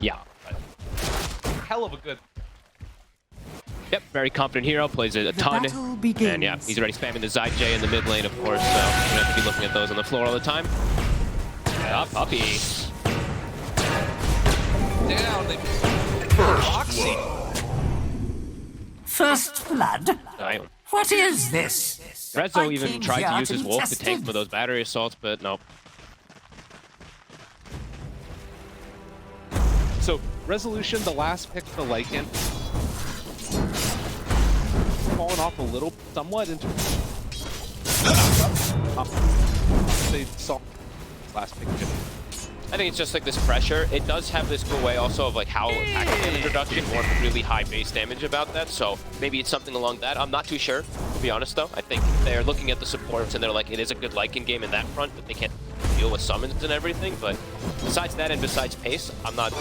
Yeah. Hell of a good. Yep, very confident hero, plays it a ton. And yeah, he's already spamming the Zy J in the mid lane, of course, so you're gonna have to be looking at those on the floor all the time. Yeah, Puppy. Down, they Foxy. First blood? What is this? Rezo even tried to use his wolf to tank for those battery assaults, but nope. So, Resolution, the last pick for Lycan. Falling off a little, somewhat into. They saw last pick. I think it's just like this pressure. It does have this cool way also of like how attacking introduction, more really high base damage about that. So maybe it's something along that. I'm not too sure, to be honest though. I think they're looking at the supports and they're like, it is a good Lycan game in that front, but they can't deal with summons and everything. But besides that and besides pace, I'm not.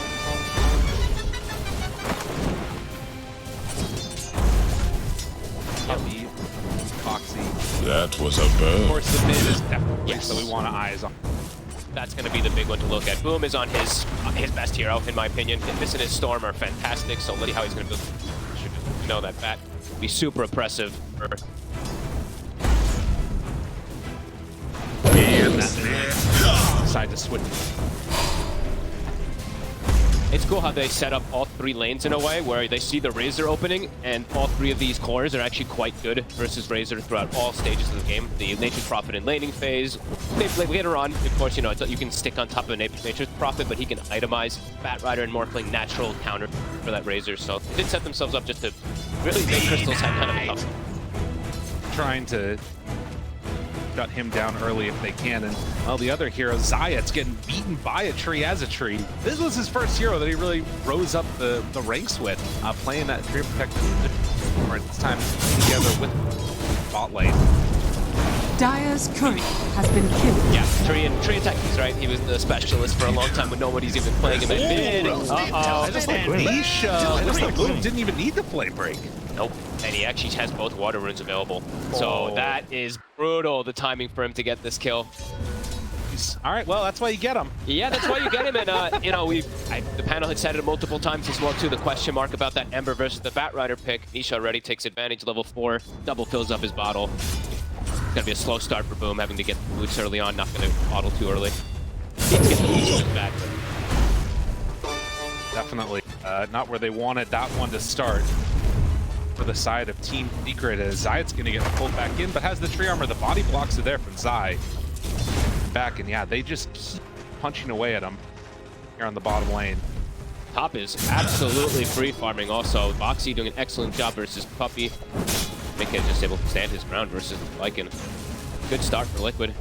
Foxy. That was a bird. Of course, the mid is definitely, Yes. so we want to eyes on. That's going to be the big one to look at. Boom is on his best hero, in my opinion. This and his Storm are fantastic, so let's see how he's going to build. Should just know that bat will be super oppressive. Decide to switch. It's cool how they set up all three lanes in a way where they see the Razor opening, and all three of these cores are actually quite good versus Razor throughout all stages of the game. The Nature's Prophet in laning phase. Later on, of course, you know, you can stick on top of Nature's Prophet, but he can itemize Batrider and more playing natural counter for that Razor. So they did set themselves up just to really make Crystals have kind of a tough. Trying to shut him down early if they can, and well, the other hero, Zayat's getting beaten by a tree as a tree. This was his first hero that he really rose up the ranks with, playing that tree protector or this time together with bot lane. Dire's courier has been killed. Yeah, Treant, he's right. He was the specialist for a long time when nobody's even playing him at mid. I just like Nisha. I just like Boom didn't even need the flame break. Nope, and he actually has both water runes available. So that is brutal, the timing for him to get this kill. All right, well, that's why you get him. Yeah, that's why you get him, and you know, the panel had said it multiple times as well too, the question mark about that Ember versus the Batrider pick. Nisha already takes advantage, level 4, double fills up his bottle. It's gonna be a slow start for Boom, having to get boots early on, not gonna bottle too early. He's getting boots back. Definitely, not where they wanted that one to start. For the side of Team Secret, as Zayat's gonna get pulled back in, but has the tree armor. The body blocks are there from Zai. Back, and yeah, they just keep punching away at him here on the bottom lane. Top is absolutely free farming also. Boxy doing an excellent job versus Puppy. Mika just able to stand his ground versus Lycan. Good start for Liquid.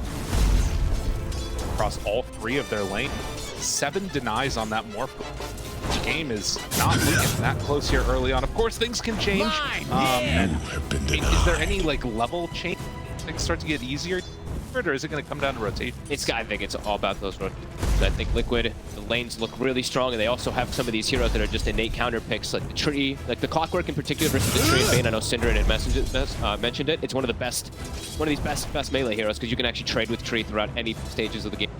Across all three of their lane. 7 denies on that morph. This game is not looking that close here early on. Of course, things can change. Is there any like level change? Things start to get easier, or is it going to come down to rotation? I think it's all about those rotations. I think Liquid, the lanes look really strong, and they also have some of these heroes that are just innate counter picks, like the tree, like the Clockwork in particular versus the Tree and Bane. I know Syndra had mentioned it. It's one of these best melee heroes because you can actually trade with Tree throughout any stages of the game.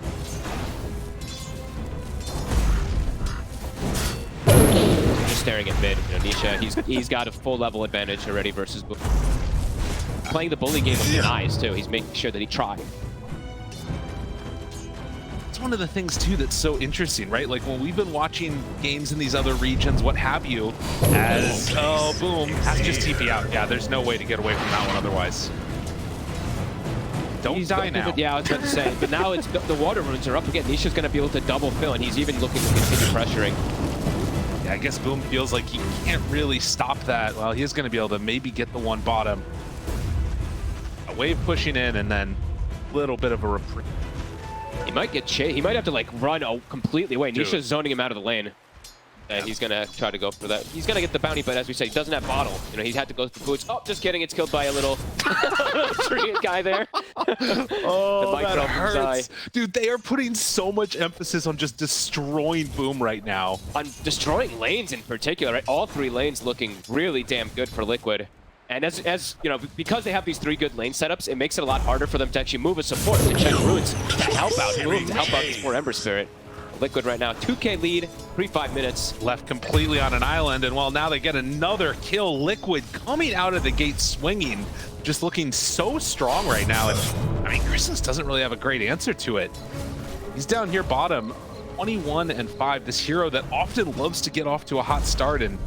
Just staring at mid, you know, Nisha, he's got a full level advantage already versus Boom. Playing the bully game with eyes too. He's making sure that he tries. It's one of the things too that's so interesting, right? Like when we've been watching games in these other regions, what have you, as Boom has just TP out. Yeah, there's no way to get away from that one otherwise. Don't die now. Yeah, I was about to say, but now it's the water runes are up again. Nisha's going to be able to double fill, and he's even looking to continue pressuring. Yeah, I guess Boom feels like he can't really stop that. Well, he is going to be able to maybe get the one bottom. A wave pushing in, and then a little bit of a reprieve. He might get chased. He might have to like run completely away. Nisha's zoning him out of the lane. He's gonna try to go for that. He's gonna get the bounty, but as we say, he doesn't have bottle. You know, he had to go for boots. Oh, just kidding. It's killed by a little Treant guy there. Oh, that hurts. Dude, they are putting so much emphasis on just destroying Boom right now. On destroying lanes in particular, right? All 3 lanes looking really damn good for Liquid. And as you know, because they have these 3 good lane setups, it makes it a lot harder for them to actually move a support to check runes to help out Boom, to help out this poor Ember Spirit. Liquid right now, 2K lead. 5 minutes. Left completely on an island, and well, now they get another kill. Liquid coming out of the gate swinging, just looking so strong right now. And I mean, Chrysalis doesn't really have a great answer to it. He's down here bottom, 21-5. This hero that often loves to get off to a hot start and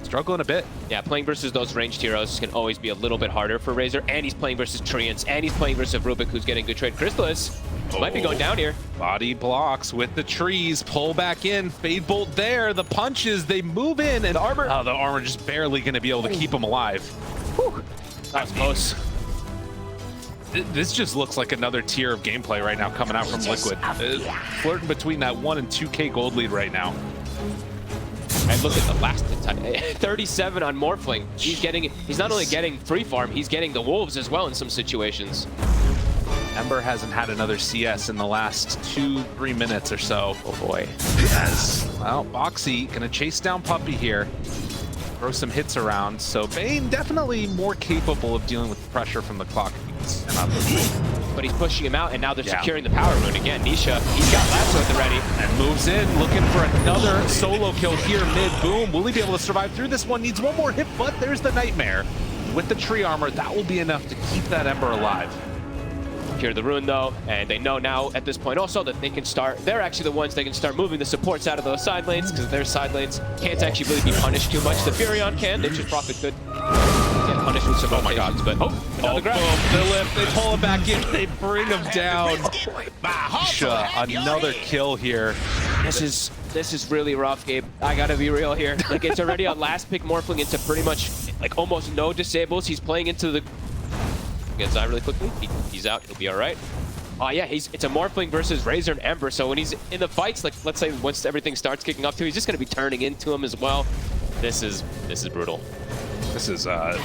struggling a bit. Yeah, playing versus those ranged heroes can always be a little bit harder for Razor, and he's playing versus Treants, and he's playing versus Rubik, who's getting good trade. Chrysalis might be going down here. Body blocks with the trees, pull back in, Fade Bolt there, the punches, they move in, and the armor. Oh, the armor just barely going to be able to keep him alive. Whew. That was close. This just looks like another tier of gameplay right now coming out from Liquid. Flirting between that 1 and 2K gold lead right now. And look at the last time, 37 on Morphling. He's not only getting free farm, he's getting the wolves as well in some situations. Ember hasn't had another CS in the last 2-3 minutes or so. Oh boy. Yes. Well, Boxy gonna chase down Puppey here. Throw some hits around. So Bane definitely more capable of dealing with the pressure from the clock. But he's pushing him out, and now they're securing the power rune again. Nisha, he's got lasso at the ready. And moves in, looking for another solo kill here mid. Boom. Will he be able to survive through this one? Needs one more hit, but there's the Nightmare. With the tree armor, that will be enough to keep that Ember alive. Secure the rune though, and they know now at this point also that they can start, they're actually the ones that can start moving the supports out of those side lanes, because their side lanes can't actually really be punished too much. The Furion can, Nature's Prophet could get punished with some rotations, but another grab. They lift, they pull him back in, they bring him down. Nisha, another kill here. This is really rough, Gabe. I gotta be real here. Like, it's already a last pick Morphling into pretty much like almost no disables. He's playing into the get Zai really quickly. He's out. He'll be all right. Oh yeah, it's a Morphling versus Razor and Ember. So when he's in the fights, like let's say once everything starts kicking up to, he's just gonna be turning into him as well. This is brutal. This is a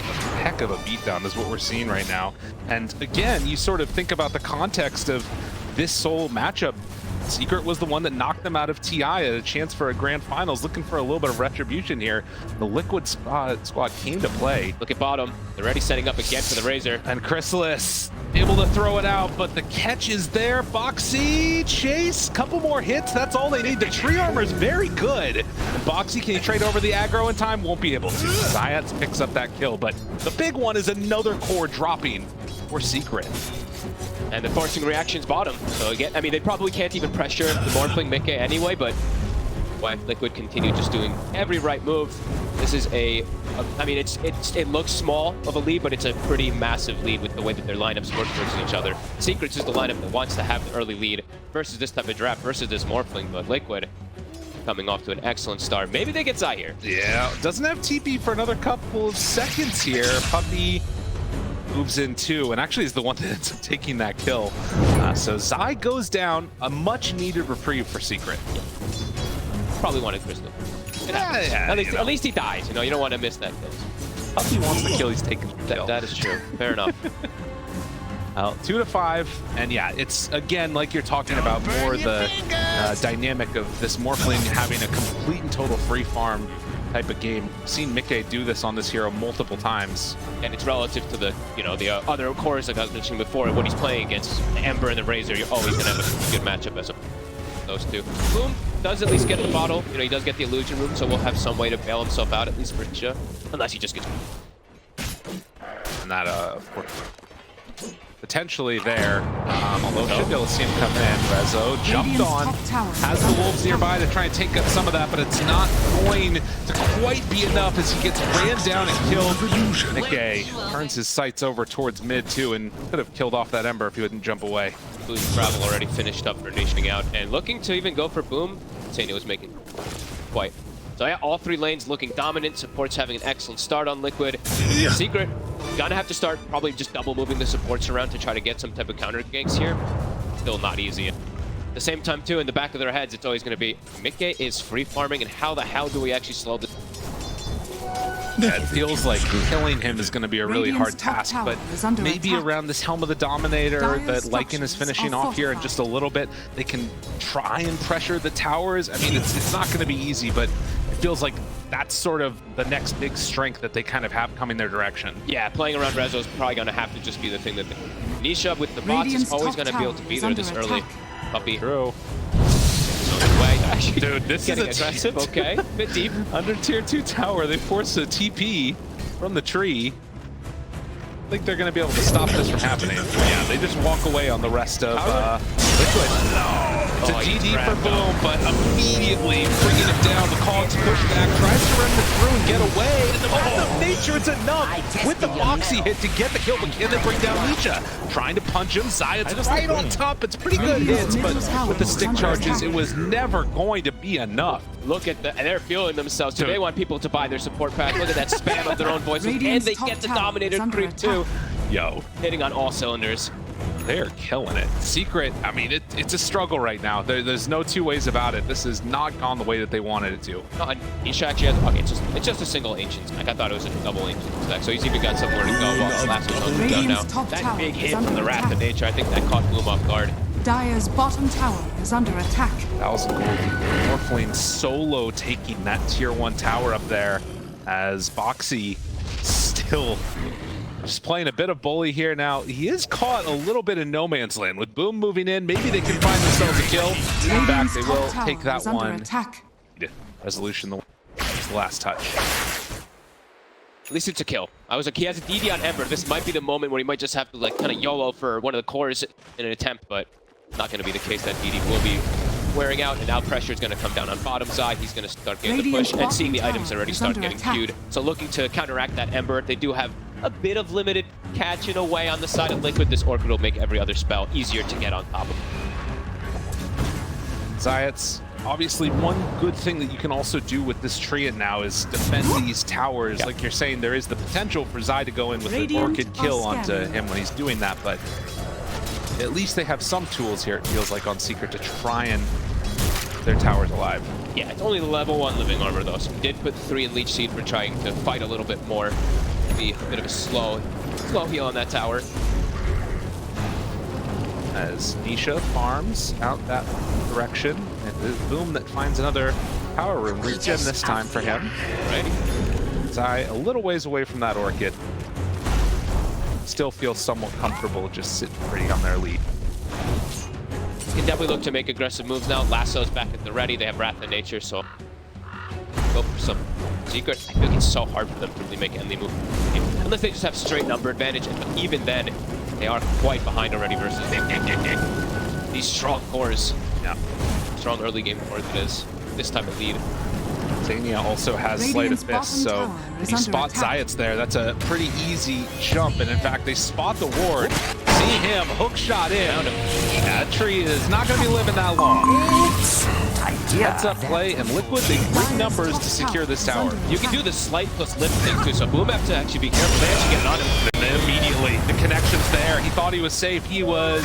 heck of a beatdown is what we're seeing right now. And again, you sort of think about the context of this sole matchup. Secret was the one that knocked them out of TI at a chance for a grand finals, looking for a little bit of retribution here. The Liquid squad came to play. Look at bottom. They're already setting up again for the Razor. And Chrysalis able to throw it out, but the catch is there. Boxy, chase, couple more hits. That's all they need. The tree armor is very good. And Boxy, can he trade over the aggro in time? Won't be able to. Zayats picks up that kill, but the big one is another core dropping for Secret. And the forcing reactions bottom. So again, I mean, they probably can't even pressure the Morphling Mickey anyway, but why Liquid continue just doing every right move. This is I mean, it looks small of a lead, but it's a pretty massive lead with the way that their lineups work versus each other. Secrets is the lineup that wants to have the early lead versus this type of draft, versus this Morphling, but Liquid coming off to an excellent start. Maybe they get Zai here. Yeah, doesn't have TP for another couple of seconds here. Puppey moves in too, and actually is the one that ends up taking that kill. So Zai goes down, a much needed reprieve for Secret. Yeah. Probably wanted Crystal. Yeah, at least he dies. You know, you don't want to miss that kill. Puppey wants the kill, he's taking the kill. That is true. Fair enough. 2-5, and yeah, it's again like you're talking about more the dynamic of this Morphling having a complete and total free farm type of game. I've seen Mickey do this on this hero multiple times. And it's relative to the, you know, the other cores like I was mentioning before, when he's playing against the Ember and the Razor, you're always going to have a good matchup as those two. Boom does at least get the bottle. You know, he does get the illusion room, so we'll have some way to bail himself out, at least for Nisha. Unless he just gets... And that, of course, potentially there, although should be able to see him come in. Rezo jumped on, has the wolves nearby to try and take up some of that, but it's not going to quite be enough as he gets ran down and killed. Mickey turns his sights over towards mid too, and could have killed off that Ember if he wouldn't jump away. Blue's travel already finished up for Nishing out, and looking to even go for Boom. Sanya was making quite. So yeah, all three lanes looking dominant. Supports having an excellent start on Liquid. Yeah. Secret, gonna have to start probably just double moving the supports around to try to get some type of counter ganks here. Still not easy. At the same time too, in the back of their heads, it's always gonna be, Mickey is free farming, and how the hell do we actually slow this? Yeah, it feels like killing him is going to be a really hard task, but maybe around this Helm of the Dominator that Lycan is finishing off here in just a little bit, they can try and pressure the towers. I mean, it's not going to be easy, but it feels like that's sort of the next big strength that they kind of have coming their direction. Yeah, playing around Rezo is probably going to have to just be the thing that Nisha with the bots is always going to be able to be there this early. Puppey. True. Way. actually Dude, this is getting aggressive. Okay, bit deep. Under tier 2 tower, they force a TP from the tree. I think they're going to be able to stop this from happening. Yeah, they just walk away on the rest of Liquid. It's a GD for Boom, but immediately bringing it down. The Cogs push back, tries to run through and get away. And the Wrath of Nature, it's enough with the Foxy hit to get the kill, but can they bring down Nisha? Trying to punch him. Zayat's right on top. It's pretty good hits, but with the stick charges, it was never going to be enough. Look at and they're fueling themselves too. They want people to buy their support pack. Look at that spam of their own voices, and they get the Dominator creep too. Yo, hitting on all cylinders. They're killing it. Secret, I mean, it's a struggle right now. There's no two ways about it. This has not gone the way that they wanted it to. No, and Nisha actually has, okay, it's just a single Ancient. Like, I thought it was a double Ancient stack, so he's even got somewhere to go while the last one's on the go now. That big hit from the Wrath of Nature, I think that caught Bloom off guard. Dire's bottom tower is under attack. 1,000 gold. Morphling solo taking that tier 1 tower up there as Boxy still just playing a bit of bully here. Now, he is caught a little bit in no man's land. With Boom moving in, maybe they can find themselves a kill. In fact, they will take that one. Resolution, the last touch. At least it's a kill. I was like, he has a DD on Ember. This might be the moment where he might just have to like kind of YOLO for one of the cores in an attempt, but not going to be the case. That DD will be wearing out, and now pressure is going to come down on bottom side. He's going to start getting the push, and seeing the items already start getting queued. So looking to counteract that Ember. They do have a bit of limited catch in a way on the side of Liquid. This Orchid will make every other spell easier to get on top of. Zayat's obviously one good thing that you can also do with this Treant now is defend these towers. Like you're saying, there is the potential for Zai to go in with an Orchid kill onto him when he's doing that, but at least they have some tools here, it feels like, on Secret to try and keep their towers alive. Yeah, it's only the level 1 living armor though, so we did put 3 in Leech Seed for trying to fight a little bit more. Be a bit of a slow heal on that tower. As Nisha farms out that direction, and it is Boom that finds another power room. Regen this time for him. Right. Zai a little ways away from that Orchid. Still feels somewhat comfortable just sitting pretty on their lead. Can definitely look to make aggressive moves now. Lasso's back at the ready. They have Wrath of Nature, so go for some Secret. I feel like it's so hard for them to really make any move. Unless they just have straight number advantage, and even then, they are quite behind already versus these strong cores. Yeah, strong early game cores it is. This type of lead. Zania also has Sleight of Fist, so if you spot Zayat's there, that's a pretty easy jump. And in fact, they spot the ward, see him, hook shot in. That tree is not going to be living that long. Heads up play, and Liquid, they bring numbers to secure this tower. You can do the slight plus lift thing too, so Boom have to actually be careful. They actually get it on him. And immediately, the connection's there. He thought he was safe. He was,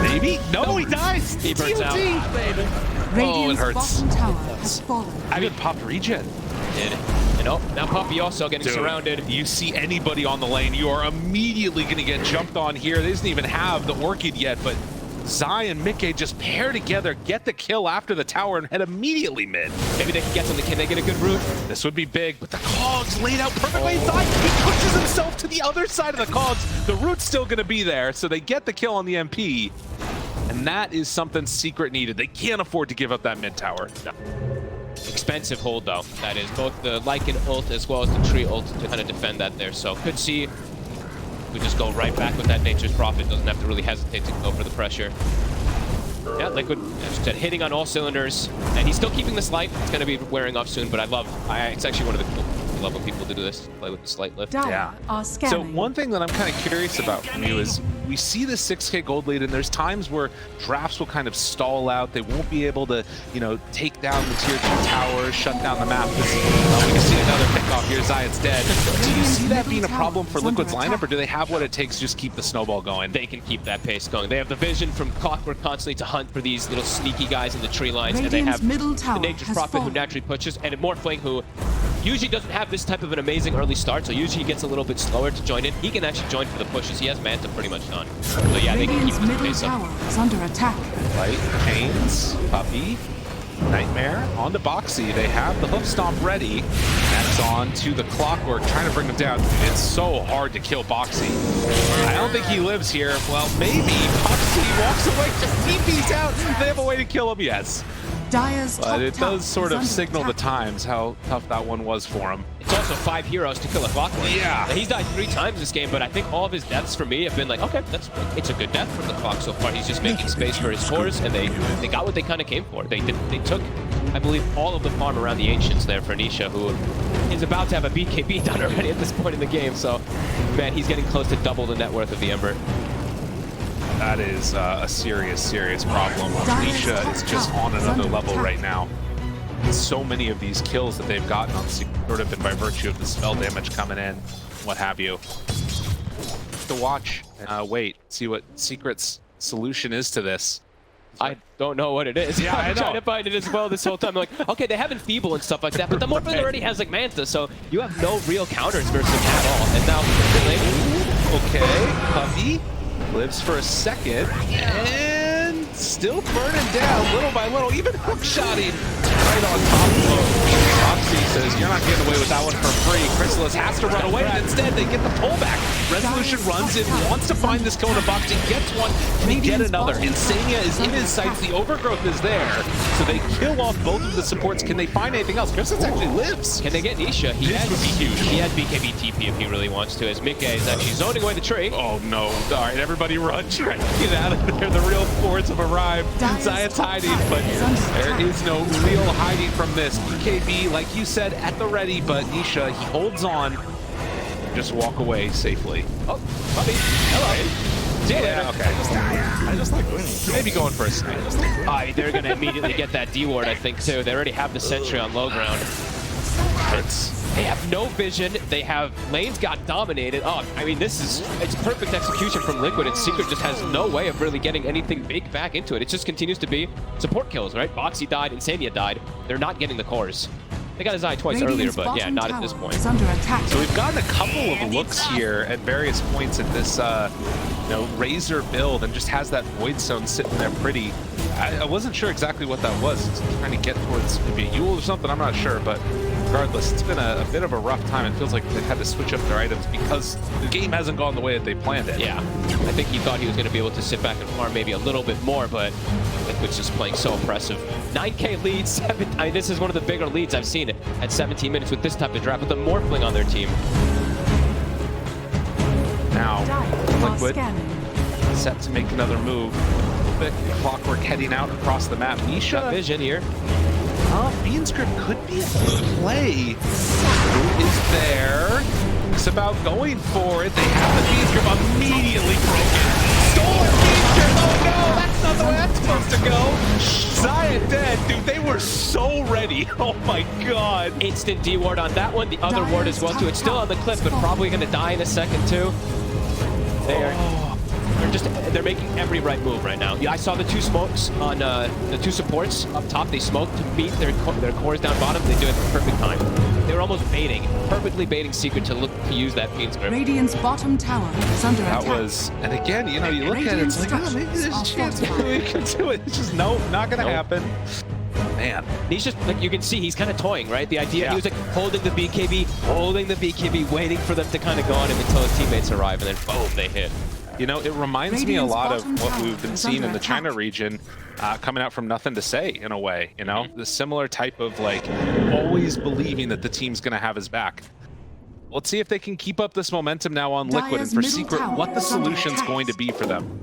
maybe? No, he dies. He burns out. Oh, it hurts. Fallen. I mean, popped regen. Did. And oh, now Puppy also getting surrounded. You see anybody on the lane, you are immediately going to get jumped on here. They doesn't even have the Orchid yet, but Zai and Mickey just pair together, get the kill after the tower, and head immediately mid. Maybe they can get something. Can they get a good route? This would be big, but the Cogs laid out perfectly. Zai, he pushes himself to the other side of the Cogs. The route's still going to be there, so they get the kill on the MP. And that is something Secret needed. They can't afford to give up that mid tower. No. Expensive hold though. That is both the Lycan ult as well as the tree ult to kind of defend that there. So could see we just go right back with that Nature's Prophet. Doesn't have to really hesitate to go for the pressure. Yeah, Liquid, as I said, hitting on all cylinders, and he's still keeping this light. It's going to be wearing off soon, but it's actually one of the cool. I love when people do this, play with the slight lift. Yeah. So one thing that I'm kind of curious about from you is we see the 6K gold lead, and there's times where drafts will kind of stall out. They won't be able to, you know, take down the tier 2 towers, shut down the map. We can see another pick off here. Zayat's dead. Do you see that being a problem for Liquid's lineup, or do they have what it takes to just keep the snowball going? They can keep that pace going. They have the vision from Clockwork constantly to hunt for these little sneaky guys in the tree lines, and they have the Nature's Prophet who naturally pushes, and Morphling who usually doesn't have this type of an amazing early start, so usually he gets a little bit slower to join in. He can actually join for the pushes. He has Manta pretty much done. So yeah, they can keep this pace up. Is under attack. Right, Chains, Puppy, Nightmare, on to Boxy. They have the hoof stomp ready. That's on to the Clockwork, trying to bring him down. It's so hard to kill Boxy. I don't think he lives here. Well, maybe Boxy walks away, just TP's out. They have a way to kill him, yes. Dire's But it top does sort tower of is under signal the attack. times how tough that one was for him. It's also 5 heroes to kill a clockwork. Yeah. He's died 3 times this game, but I think all of his deaths for me have been like, okay, it's a good death from the clock so far. He's just making space for his cores, and they got what they kind of came for. They took, I believe, all of the farm around the Ancients there for Nisha, who is about to have a BKB done already at this point in the game. So, man, he's getting close to double the net worth of the Ember. That is a serious, serious problem. Nisha is just on another level right now. So many of these kills that they've gotten on sort of been by virtue of the spell damage coming in, what have you. To watch, wait, see what Secret's solution is to this. I don't know what it is. Yeah, I I'm know. trying to find it as well this whole time. I'm like, okay, they have Enfeeble and stuff like that, but the Morphin already has like Manta, so you have no real counters versus him at all. And now, Okay, Puppy lives for a second, and still burning down little by little, even hookshotting right on top of him. Foxy says, you're not getting away with that one for free. Chrysalis has to run away, but instead they get the pullback. Resolution runs in, wants to find this Kona Box, he gets one, can he get another? Insania is in his sights, the overgrowth is there, so they kill off both of the supports. Can they find anything else? Chrysalis actually lives. can they get Nisha? He This would be huge. He has BKB TP if he really wants to, as Mikke is actually zoning away the tree. Oh no. All right, everybody run. Try to get out of there. The real force have arrived. Zayat's hiding, but there is no real hiding from this. BKB, like you said, at the ready, but Nisha, he holds on. Just walk away safely. Oh, Puppy. Hello. See you later. Yeah, okay. I just like winning. Maybe going for a snipe. They're going to immediately get that D ward, I think, too. They already have the sentry on low ground. They have no vision. They have lanes got dominated. Oh, I mean, it's perfect execution from Liquid, and Secret just has no way of really getting anything big back into it. It just continues to be support kills, right? Boxy died, Insania died. They're not getting the cores. They got his eye twice earlier, but yeah, not at this point. Is under attack. So we've gotten a couple of looks here at various points at this, Razor build, and just has that Void Stone sitting there pretty. I wasn't sure exactly what that was. It's trying to get towards maybe a Yule or something. I'm not sure, but regardless, it's been a bit of a rough time. It feels like they've had to switch up their items because the game hasn't gone the way that they planned it. Yeah, I think he thought he was going to be able to sit back and farm maybe a little bit more, but Liquid's just playing so impressive. 9K lead, this is one of the bigger leads I've seen at 17 minutes with this type of draft, with the Morphling on their team. Now, Dire are Liquid scanning. set to make another move. A little bit Clockwork heading out across the map. Got Nisha, vision here. Bean Script could be a play. Who is there? It's about going for it. They have the Bean Script immediately broken. Stolen Bean Script! Oh no, that's not the way that's supposed to go. Zaya dead, dude. They were so ready. Oh my god. Instant D ward on that one. The other ward as well too. It's still on the cliff, but probably going to die in a second too. They're making every right move right now. Yeah, I saw the 2 smokes on the 2 supports up top. They smoked to beat their cores down bottom. They do it at the perfect time. They were almost perfectly baiting Secret to look to use that Bean Script. Radiant's bottom tower is under attack. That was, and again, you look at it, it's like, oh, maybe there's a chance we can do it. It's just, no, not gonna happen. Man. Nisha, like you can see, he's kind of toying, right? The idea, he was like holding the BKB, waiting for them to kind of go on him until his teammates arrive, and then boom, they hit. It reminds me a lot of what we've been seeing in the China region, coming out from nothing to say, in a way, The similar type of, like, always believing that the team's going to have his back. Let's see if they can keep up this momentum now on Liquid, and for Secret, what the solution's going to be for them.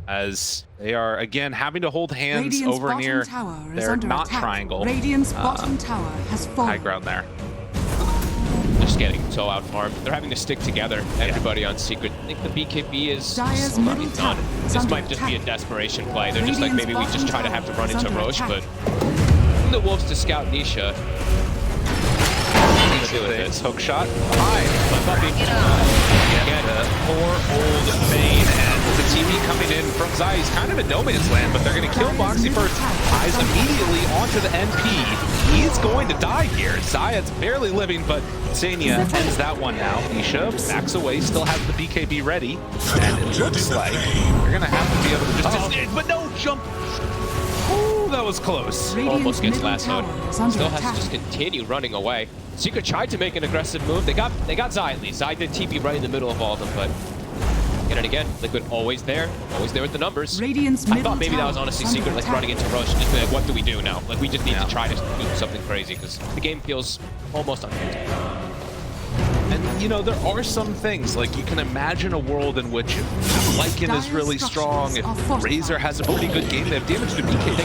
As they are, again, having to hold hands over near their not triangle. Radiant's bottom tower has fallen. High ground there. Just getting so out farmed. They're having to stick together, everybody on Secret. I think the BKB is Dire's middle tower is This under might just be a attack. desperation play. They're just like, maybe we just try to have to run into Roche, but the Wolves to scout Nisha. Let's do it. Hook shot. High. Puppy. Again, poor old Bane, and the TV coming in from Zai. He's kind of in no man's land, but they're going to kill Boxy first. Eyes immediately onto the NP. He's going to die here. Zayat's barely living, but Sania ends that one now. Nisha backs away, still has the BKB ready, and it looks like you're going to have to be able to just... but no, jump! Ooh, that was close. Almost gets middle lassoed. tower is under Still has attack. to just continue running away. Secret tried to make an aggressive move. They got Zai at least. Zai did TP right in the middle of all of them, but Again and again, Liquid always there with the numbers. Radiant's I middle thought maybe that was tower honestly is under secret, like attack. running into Roche and just be like, what do we do now? Like, we just need to try to do something crazy because the game feels almost unpredictable. And, you know, there are some things, like you can imagine a world in which Lycan is really strong, if Razor has a pretty good game, they have damage to BK.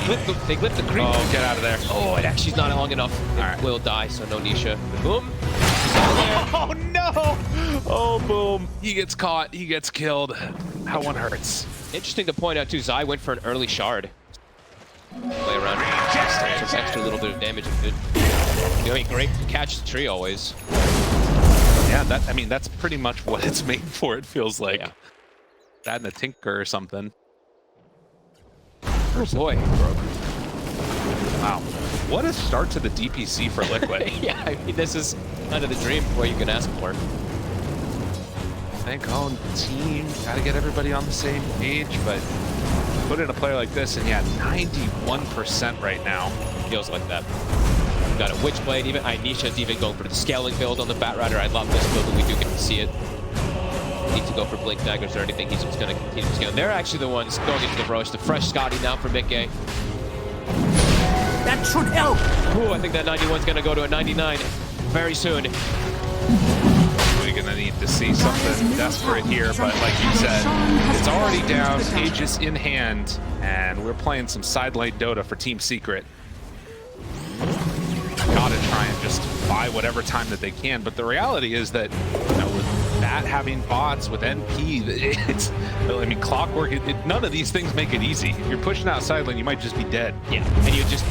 They clip the creep. Oh, get out of there. Oh, it actually's not long enough. It All right. will die, so no Nisha. Boom. She's out of there. Oh, no! Oh, boom. He gets caught. He gets killed. That one hurts. Interesting to point out, too, Zai went for an early shard. Play around. Some extra little bit of damage. Good. You know, I mean, great to catch the tree always. Yeah, I mean, that's pretty much what it's made for, it feels like. Yeah. That and a Tinker or something. Oh, boy. Wow. What a start to the DPC for Liquid. Yeah, I mean, this is kind of the dream what you can ask for. Think, oh, team, gotta get everybody on the same page, but put in a player like this, and yeah, 91% right now. Feels like that. Got a Witchblade, even Nisha's even going for the scaling build on the Batrider. I love this build, and we do get to see it. Need to go for Blink Daggers or anything. He's just going to continue scaling. They're actually the ones going into the Roche. The fresh Scotty now for Mickey. That should help. Ooh, I think that 91's going to go to a 99 very soon. We're gonna need to see something desperate here, but like you said, it's already down, Aegis in hand, and we're playing some side lane Dota for Team Secret. Gotta try and just buy whatever time that they can, but the reality is that, you know, with that having bots, with NP, it's, I mean, Clockwork, none of these things make it easy. If you're pushing out side lane, you might just be dead. Yeah, and you just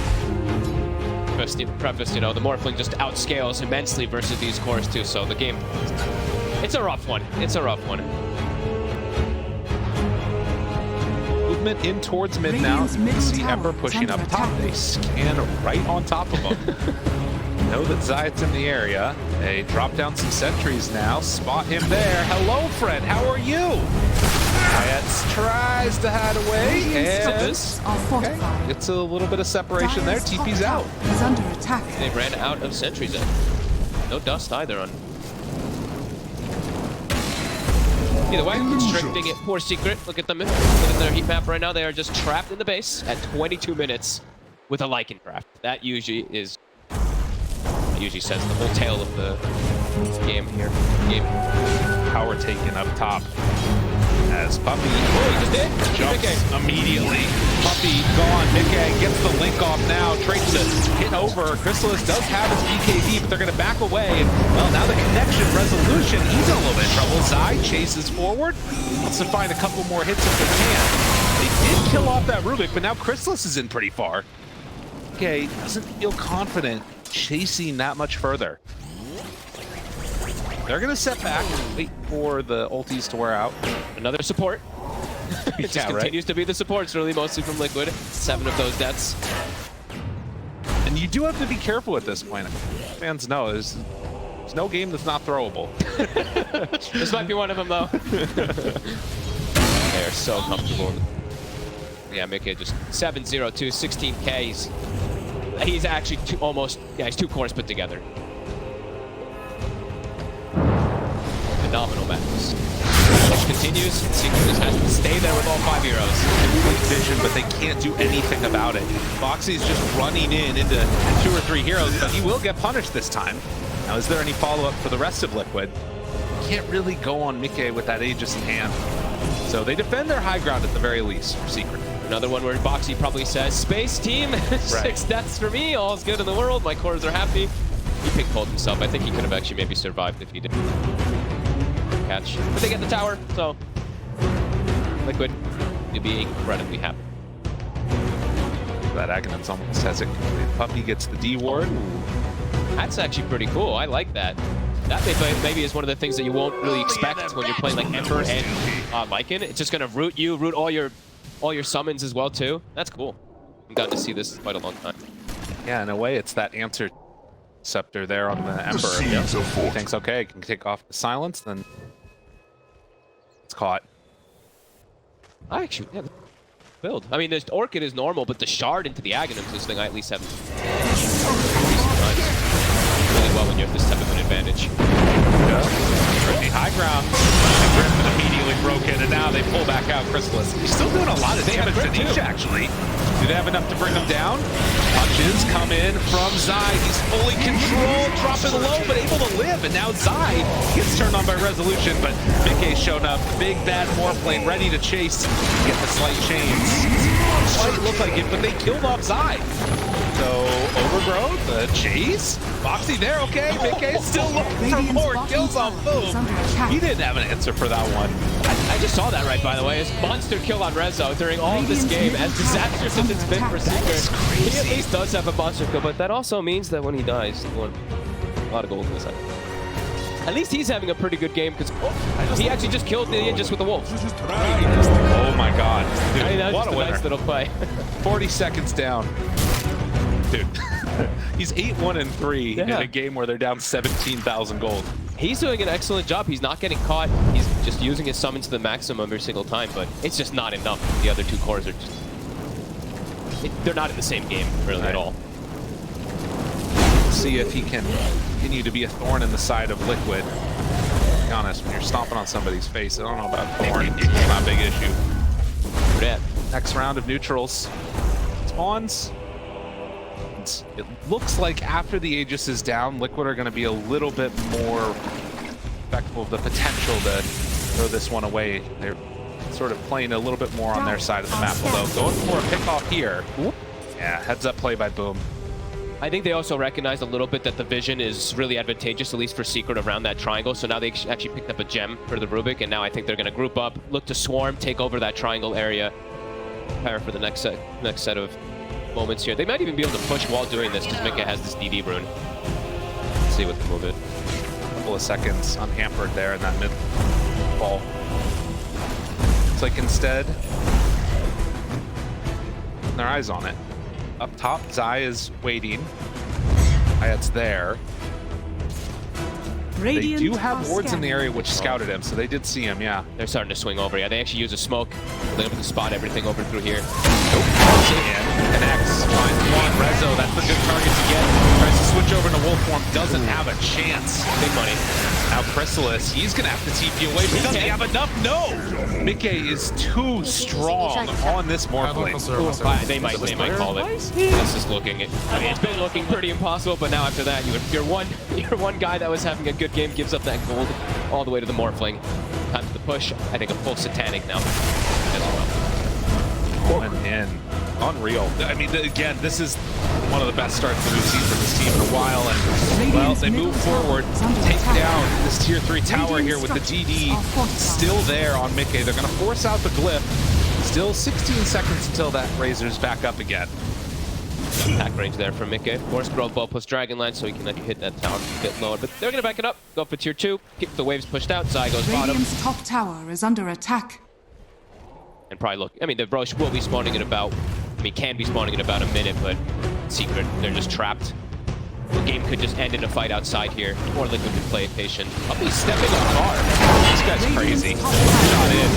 preface, you know, the Morphling just outscales immensely versus these cores too, so the game, it's a rough one. It's a rough one. Movement in towards mid now. You can see Ember pushing up top. They scan right on top of them. Know that Zayat's in the area. They drop down some sentries now. Spot him there. Hello, friend. How are you? Zayat tries to hide away. And okay, it's a little bit of separation there. TP's out. Is under attack. They ran out of sentries in. No dust either on. Either way, constricting it. Poor Secret. Look at them. Look at their heat map right now. They are just trapped in the base at 22 minutes with a Lycan draft. That usually is. That usually says the whole tale of the game here. Power taken up top. As Puppy just did. jumps immediately. Puppy gone. Mickey gets the link off now. Traits to hit over. Chrysalis does have his BKB, but they're going to back away. And, well, now the connection resolution. He's in a little bit of trouble. Zai chases forward. Wants to find a couple more hits if they can. They did kill off that Rubik, but now Chrysalis is in pretty far. Mickey doesn't feel confident chasing that much further. They're going to set back and wait for the ultis to wear out. Another support. It just continues to be the supports, really, mostly from Liquid. 7 of those deaths. And you do have to be careful at this point. Fans know there's no game that's not throwable. This might be one of them, though. They are so comfortable. Yeah, Mickey just 7-0-2, 16K. He's actually he's 2 cores put together. Phenomenal matches. Which continues. Secret just has to stay there with all 5 heroes. Complete vision, but they can't do anything about it. Foxy's just running into 2 or 3 heroes, but he will get punished this time. Now, is there any follow-up for the rest of Liquid? Can't really go on Mickey with that Aegis in hand. So they defend their high ground at the very least for Secret. Another one where Boxy probably says, Space team, 6 deaths for me, all's good in the world, my cores are happy. He pink-pulled himself. I think he could have actually maybe survived if he didn't catch. But they get the tower, so Liquid to be incredibly happy. That Agonit's almost has it. Puppy gets the D ward. That's actually pretty cool. I like that. That maybe is one of the things that you won't really expect when you're playing like Ember and Lycan. It's just gonna root all your summons as well too. That's cool. I've gotten to see this quite a long time. Yeah, in a way, it's that answer scepter there on the Ember. He thinks, okay, I can take off the silence, then it's caught. I actually, yeah, build. I mean, the Orchid is normal, but the Shard into the Aghanim's is something I at least have really well when you have this type of an advantage. The high ground. Griffin immediately broken, and now they pull back out Chrysalis. He's still doing a lot of damage to Nisha, actually. Do they have enough to bring him down? Punches come in from Zai. He's fully controlled, dropping low, but able to live. And now Zai gets turned on by Resolution, but Mickey's shown up. Big bad Morphlane ready to chase. Get the slight chains. Quite look like it, but they killed off Zai. So Overgrowth, the chase. Foxy there, okay. Mickey still looking for more kills on Boom. He didn't have an answer for that one. I just saw that right, by the way. His monster kill on Rezo during all of this game, as disastrous as it's been for Secret. He at least does have a monster kill, but that also means that when he dies, he won a lot of gold in this side. At least he's having a pretty good game, because he actually just killed the just with the wolf. Oh my god. Dude, I mean, that was what just a a winner. nice little play. 40 seconds down. Dude, he's 8-1-3 in a game where they're down 17,000 gold. He's doing an excellent job. He's not getting caught. He's just using his summon to the maximum every single time, but it's just not enough. The other two cores are just... they're not in the same game, really, at all. See if he can continue to be a thorn in the side of Liquid. To be honest, when you're stomping on somebody's face, I don't know about thorn. It's not a big issue. Yeah. Next round of neutrals spawns. It looks like after the Aegis is down, Liquid are going to be a little bit more respectful of the potential to throw this one away. They're sort of playing a little bit more on their side of the map, although going for a pick off here. Yeah, heads up play by Boom. I think they also recognize a little bit that the vision is really advantageous, at least for Secret, around that triangle. So now they actually picked up a gem for the Rubik, and now I think they're going to group up, look to swarm, take over that triangle area, prepare for the next set of moments here. They might even be able to push while doing this because Mika has this DD rune. Let's see what the move is. A couple of seconds unhampered there in that mid ball. It's like instead, their eyes on it. Up top, Zai is waiting. Zayat's there. They do have wards in the area which scouted him, so they did see him, yeah. They're starting to swing over. Yeah, they actually use a smoke. They're able to spot everything over through here. Connects, finds one. Rezo, that's the good target to get. Tries to switch over to wolf form, doesn't have a chance. Big money. Now Chrysalis, he's gonna have to TP away, but doesn't he have enough? No! Mickey is too strong on this Morphlane. They might call it. This is looking, I mean, it's been looking pretty impossible, but now after that, your one guy that was having a good game gives up that gold all the way to the Morphling. Time to push. I think a full Satanic now as well. Going in. Unreal. I mean, again, this is one of the best starts that we've seen from this team in a while, and, well, they move forward, take down this tier 3 tower here with the DD still there on Mickey. They're going to force out the glyph. Still 16 seconds until that Razor's back up again. Attack range there for Mickey. Of course, Grove Bow plus Dragonlance, so he can actually hit that tower a bit lower. But they're going to back it up, go for tier 2, keep the waves pushed out, Zai goes bottom. Radiant's top tower is under attack. And probably look, I mean, the Roche will be spawning in about, can be spawning in about a minute, but Secret, they're just trapped. The game could just end in a fight outside here, or Liquid could play it patient. Oh, he's stepping on guard. This guy's crazy. Shot in.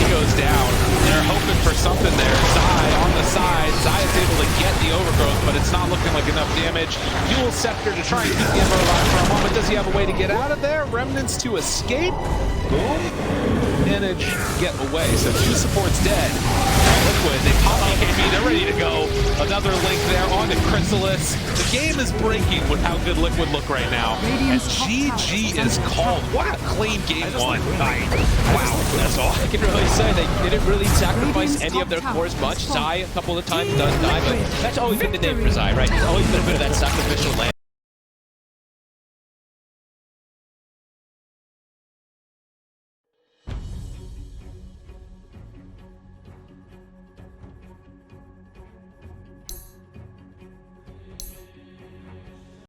He goes down. They're hoping for something there. Zai on the side. Zai is able to get the overgrowth, but it's not looking like enough damage. Dual Scepter to try and keep the Ember alive for a moment. Does he have a way to get out of there? Remnants to escape. Boom. Manage to get away. So 2 supports dead. Liquid, they pop BKB, they're ready to go. Another link there on to Chrysalis. The game is breaking with how good Liquid look right now. And GG is called. What a clean game one. Wow, that's all I can really say. They didn't really sacrifice any of their cores much. Zai a couple of times does die, but that's always been the name for Zai, right? He's always been a bit of that sacrificial lamb.